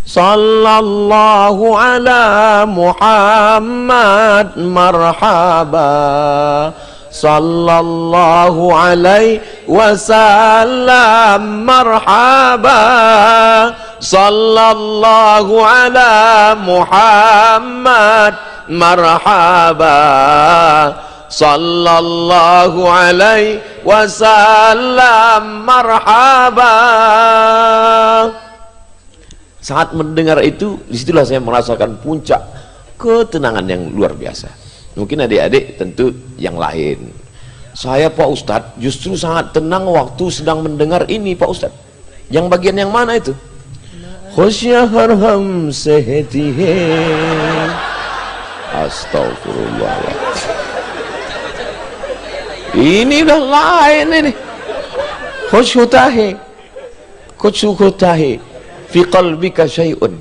Sallallahu ala Muhammad marhaba, sallallahu alaihi wasallam marhaba, sallallahu ala Muhammad marhaba, sallallahu alaihi wasallam marhaba. Saat mendengar itu, disitulah saya merasakan puncak ketenangan yang luar biasa. Mungkin adik-adik tentu yang lain. Saya Pak Ustadz justru sangat tenang waktu sedang mendengar ini Pak Ustadz. Yang bagian yang mana itu? Khosyah harham sehetihe. Astagfirullahaladzim. Ini udah lain ini. Khosyutahe, khosyutahe fi qalbika syai'un.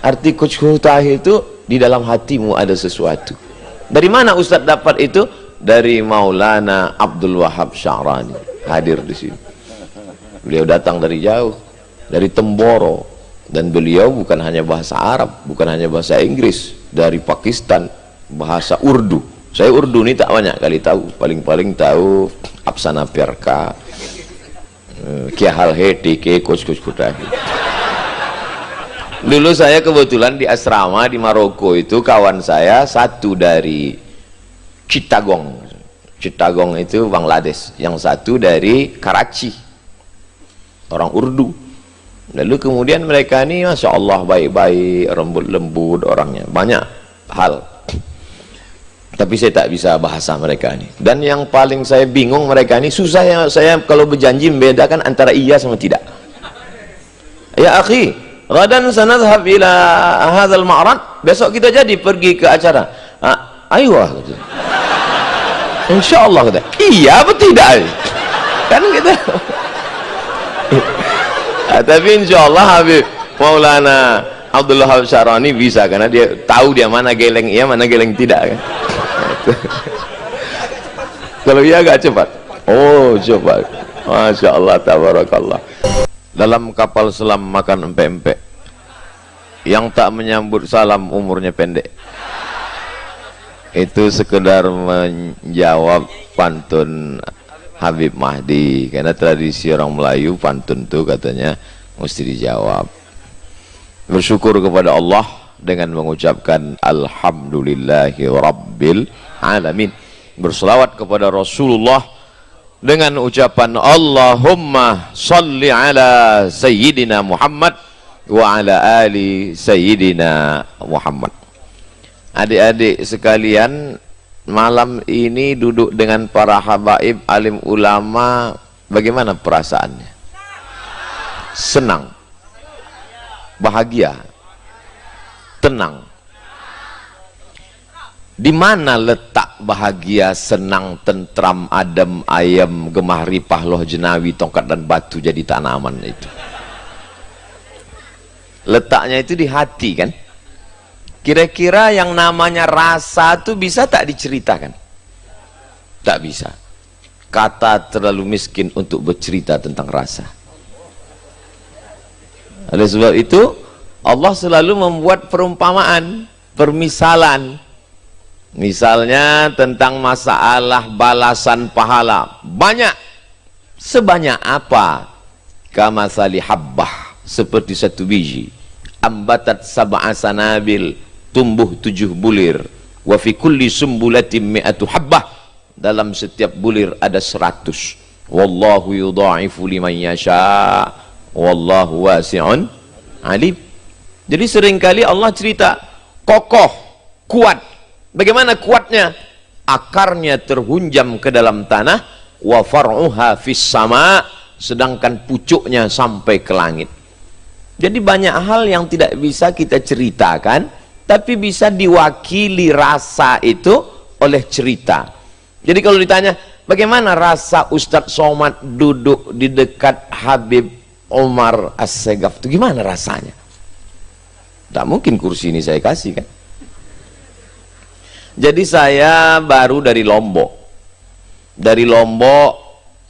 Arti khosyutahe itu di dalam hatimu ada sesuatu. Dari mana Ustadz dapat itu? Dari Maulana Abdul Wahab Sya'rani, hadir di sini. Beliau datang dari jauh, dari Temboro, dan beliau bukan hanya bahasa Arab, bukan hanya bahasa Inggris, dari Pakistan, bahasa Urdu. Saya Urdu ini tak banyak kali tahu, paling-paling tahu Apsana Perka, Kia Hal Heti, Ke Coach Kutahi. Dulu saya kebetulan di asrama di Maroko itu, kawan saya satu dari Chittagong. Chittagong itu Bangladesh, yang satu dari Karachi, orang Urdu. Lalu kemudian mereka ini Masya Allah baik-baik, lembut-lembut orangnya, banyak hal. Tapi saya tak bisa bahasa mereka ini. Dan yang paling saya bingung, mereka ini susah ya, saya kalau berjanji membedakan antara iya sama tidak. Ya akhi, gadan sanadhab ila hadzal ma'rad, besok kita jadi pergi ke acara. Ayo gitu. Insyaallah kata. Iya apa tidak? Kan gitu. Tapi insyaallah Habib Maulana Abdul Wahab Sya'rani bisa, karena dia tahu dia mana geleng iya, mana geleng tidak kan. Kalau iya agak cepat. Oh cepat. Masya Allah, tabarakallah. Dalam kapal selam makan empek-empek, yang tak menyambut salam umurnya pendek. Itu sekedar menjawab pantun Habib Mahdi, karena tradisi orang Melayu pantun itu katanya mesti dijawab. Bersyukur kepada Allah dengan mengucapkan Alhamdulillahi Rabbil Alamin. Berselawat kepada Rasulullah dengan ucapan Allahumma salli ala Sayyidina Muhammad wa ala ali Sayyidina Muhammad. Adik-adik sekalian, malam ini duduk dengan para habaib alim ulama, bagaimana perasaannya? Senang, bahagia, tenang. Di mana letak bahagia, senang, tentram, adem, ayam, gemah ripah, loh jenawi, tongkat dan batu jadi tanaman itu? Letaknya itu di hati kan? Kira-kira yang namanya rasa itu bisa tak diceritakan? Tak bisa. Kata terlalu miskin untuk bercerita tentang rasa. Oleh sebab itu Allah selalu membuat perumpamaan, permisalan. Misalnya tentang masalah balasan pahala. Banyak. Sebanyak apa? Kamathali habbah, seperti satu biji. Ambatat sab'a sanabil, tumbuh 7 bulir. Wa fi kulli sumbulatin mi'atu habbah, dalam setiap bulir ada 100. Wallahu yudha'ifu liman yasha, wallahu wasi'un alim. Jadi seringkali Allah cerita kokoh, kuat. Bagaimana kuatnya? Akarnya terhunjam ke dalam tanah, wa far'uha fis sama, sedangkan pucuknya sampai ke langit. Jadi banyak hal yang tidak bisa kita ceritakan, tapi bisa diwakili rasa itu oleh cerita. Jadi kalau ditanya, bagaimana rasa Ustadz Somad duduk di dekat Habib Omar As-Segaf itu, gimana rasanya? Tak mungkin kursi ini saya kasih kan. Jadi saya baru dari Lombok. Dari Lombok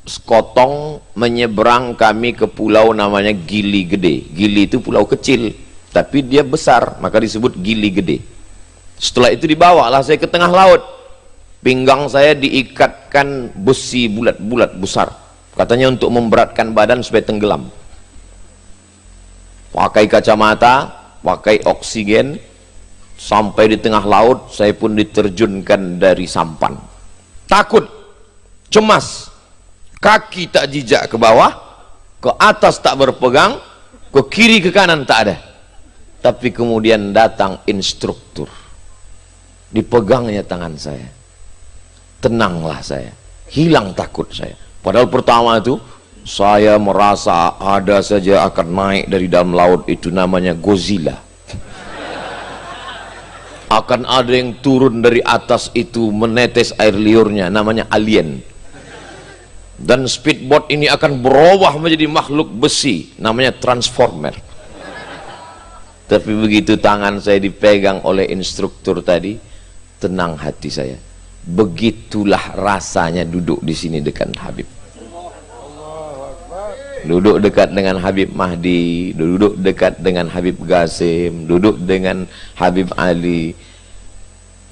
sekotong menyeberang kami ke pulau namanya Gili Gede. Gili itu pulau kecil, tapi dia besar, maka disebut Gili Gede. Setelah itu dibawalah saya ke tengah laut. Pinggang saya diikatkan besi bulat-bulat besar, katanya untuk memberatkan badan supaya tenggelam. Pakai kacamata, pakai oksigen, sampai di tengah laut saya pun diterjunkan dari sampan. Takut, cemas, kaki tak jejak ke bawah, ke atas tak berpegang, ke kiri ke kanan tak ada. Tapi kemudian datang instruktur, dipegangnya tangan saya, tenanglah saya, hilang takut saya. Padahal pertama itu saya merasa ada saja akan naik dari dalam laut itu, namanya Godzilla. Akan ada yang turun dari atas itu menetes air liurnya, namanya alien. Dan speedboat ini akan berubah menjadi makhluk besi, namanya transformer. Tapi begitu tangan saya dipegang oleh instruktur tadi, tenang hati saya. Begitulah rasanya duduk di sini dekat Habib. Duduk dekat dengan Habib Mahdi, duduk dekat dengan Habib Qasim, duduk dengan Habib Ali,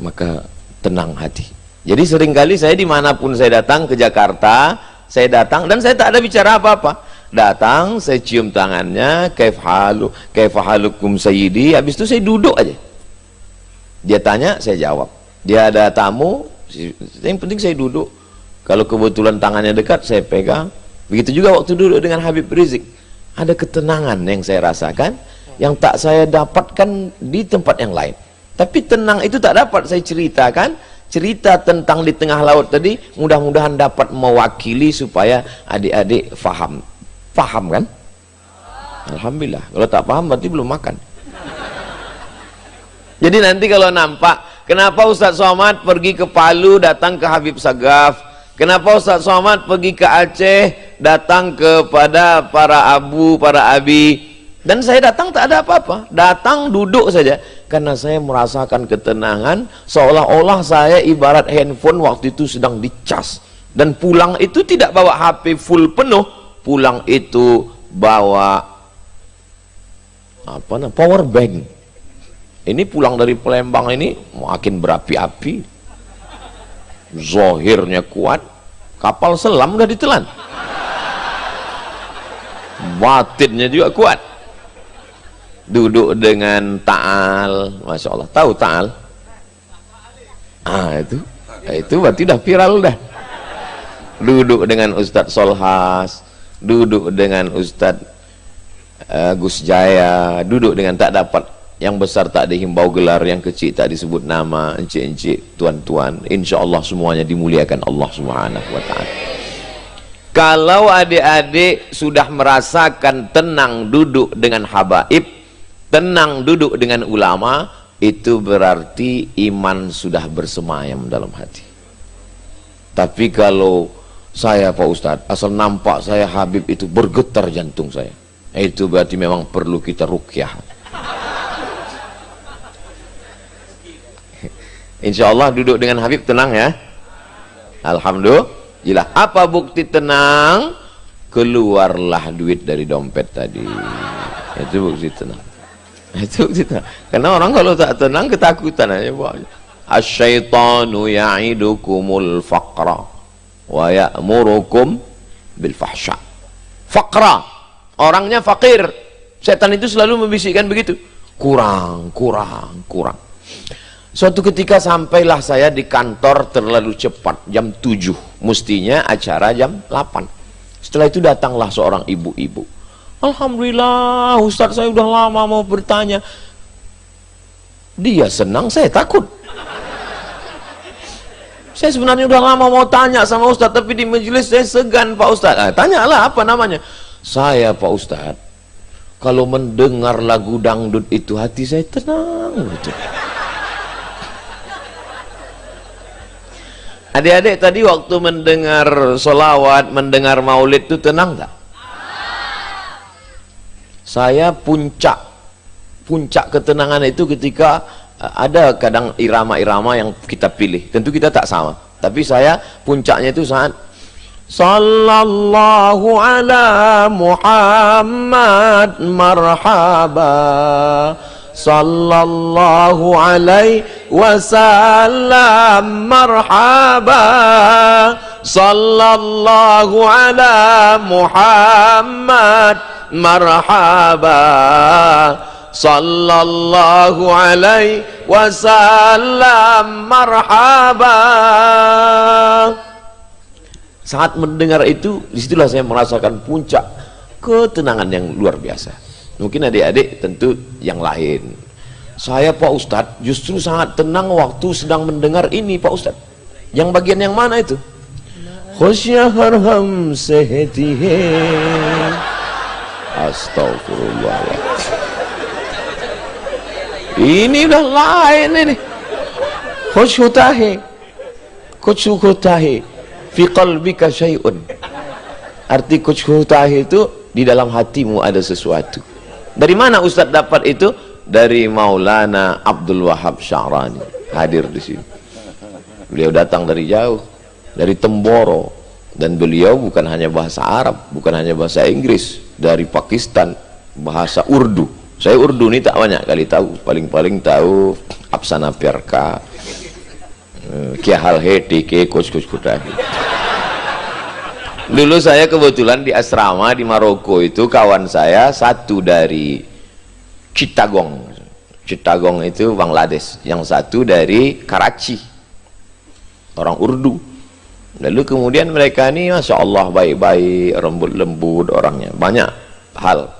maka tenang hati. Jadi seringkali saya dimanapun saya datang, ke Jakarta saya datang dan saya tak ada bicara apa-apa. Datang, saya cium tangannya, kaifahalukum sayyidi, habis itu saya duduk aja. Dia tanya, saya jawab. Dia ada tamu, yang penting saya duduk. Kalau kebetulan tangannya dekat, saya pegang. Begitu juga waktu duduk dengan Habib Rizik, ada ketenangan yang saya rasakan yang tak saya dapatkan di tempat yang lain. Tapi tenang itu tak dapat saya ceritakan. Cerita tentang di tengah laut tadi mudah-mudahan dapat mewakili supaya adik-adik faham. Faham kan? Alhamdulillah. Kalau tak paham berarti belum makan. Jadi nanti kalau nampak, kenapa Ustaz Somad pergi ke Palu datang ke Habib Sagaf, kenapa Ustaz Somad pergi ke Aceh datang kepada para abu, para abi, dan saya datang tak ada apa-apa, datang duduk saja, karena saya merasakan ketenangan, seolah-olah saya ibarat handphone waktu itu sedang dicas, dan pulang itu tidak bawa HP full penuh, pulang itu bawa apa namanya, power bank. Ini pulang dari Palembang ini makin berapi-api, zohirnya kuat, kapal selam udah ditelan, batinnya juga kuat. Duduk dengan Ta'al, Masya Allah, tahu Ta'al? Itu berarti udah viral dah. Duduk dengan Ustadz Solhas, duduk dengan Ustadz Gus Jaya, duduk dengan, tak dapat yang besar tak dihimbau gelar, yang kecil tak disebut nama, encik-encik, tuan-tuan, insya Allah semuanya dimuliakan Allah Subhanahu wa ta'ala. Kalau adik-adik sudah merasakan tenang duduk dengan habaib, tenang duduk dengan ulama, itu berarti iman sudah bersemayam dalam hati. Tapi kalau saya Pak Ustadz, asal nampak saya Habib itu bergetar jantung saya, itu berarti memang perlu kita ruqyah. Insya Allah duduk dengan Habib tenang ya. Alhamdulillah. Apa bukti tenang? Keluarlah duit dari dompet tadi. Itu bukti tenang. Itu bukti tenang. Karena orang kalau tak tenang ketakutan aja. Asyaitanu ya'idukumul faqra wa ya'murukum bil fahsya. Faqra, orangnya fakir. Setan itu selalu membisikkan begitu. Kurang. Suatu ketika sampailah saya di kantor terlalu cepat, jam 7, mestinya acara jam 8. Setelah itu datanglah seorang ibu-ibu. Alhamdulillah Ustadz, saya udah lama mau bertanya. Dia senang, saya takut. Saya sebenarnya udah lama mau tanya sama Ustadz, tapi di majelis saya segan Pak Ustadz. Tanyalah apa namanya. Saya Pak Ustadz, kalau mendengar lagu dangdut itu hati saya tenang betul. Adik-adik tadi waktu mendengar solawat, mendengar maulid itu tenang tak? Saya puncak ketenangan itu ketika ada kadang irama-irama yang kita pilih, tentu kita tak sama, tapi saya puncaknya itu saat sallallahu ala Muhammad marhaba, sallallahu alaihi wasallam marhaba, sallallahu ala Muhammad marhaba, sallallahu alaihi wasallam marhaba. Saat mendengar itu, disitulah saya merasakan puncak ketenangan yang luar biasa. Mungkin adik-adik tentu yang lain. Saya Pak Ustadz justru sangat tenang waktu sedang mendengar ini Pak Ustadz. Yang bagian yang mana itu? Khusyah harham sehetihe. Astagfirullahaladzim. Ini udah lain ini. Khusyutahe, khusyutahe fi qalbika syai'un. Arti khusyutahe itu di dalam hatimu ada sesuatu. Dari mana Ustadz dapat itu? Dari Maulana Abdul Wahab Sya'rani, hadir di sini. Beliau datang dari jauh, dari Temboro, dan beliau bukan hanya bahasa Arab, bukan hanya bahasa Inggris, dari Pakistan, bahasa Urdu. Saya Urdu ini tak banyak kali tahu, paling-paling tahu Apsana Perka, Kia Hal Heti, Kia Coach Kudahi. Dulu saya kebetulan di asrama di Maroko itu, kawan saya satu dari Chittagong. Chittagong itu Bangladesh, yang satu dari Karachi, orang Urdu. Lalu kemudian mereka ini Masya Allah baik-baik, lembut-lembut orangnya, banyak hal.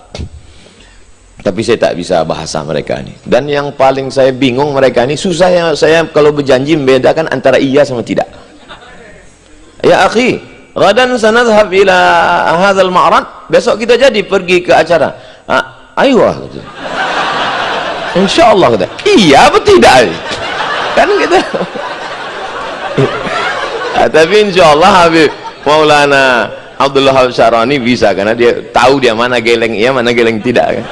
Tapi saya tak bisa bahasa mereka ini. Dan yang paling saya bingung, mereka ini susah ya, saya kalau berjanji membedakan antara iya sama tidak. Ya akhi, gadan sanadhab ila hadzal ma'rad, besok kita jadi pergi ke acara. Ayo gitu. Insyaallah kata. Iya apa tidak? Kan gitu. Tapi insyaallah Habib Maulana Abdul Wahab Sya'rani bisa, karena dia tahu dia mana geleng iya, mana geleng tidak kan.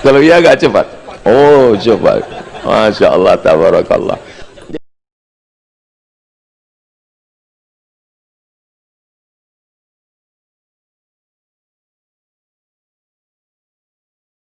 Kalau iya agak cepat. Oh cepat. Masya Allah, tabarakallah.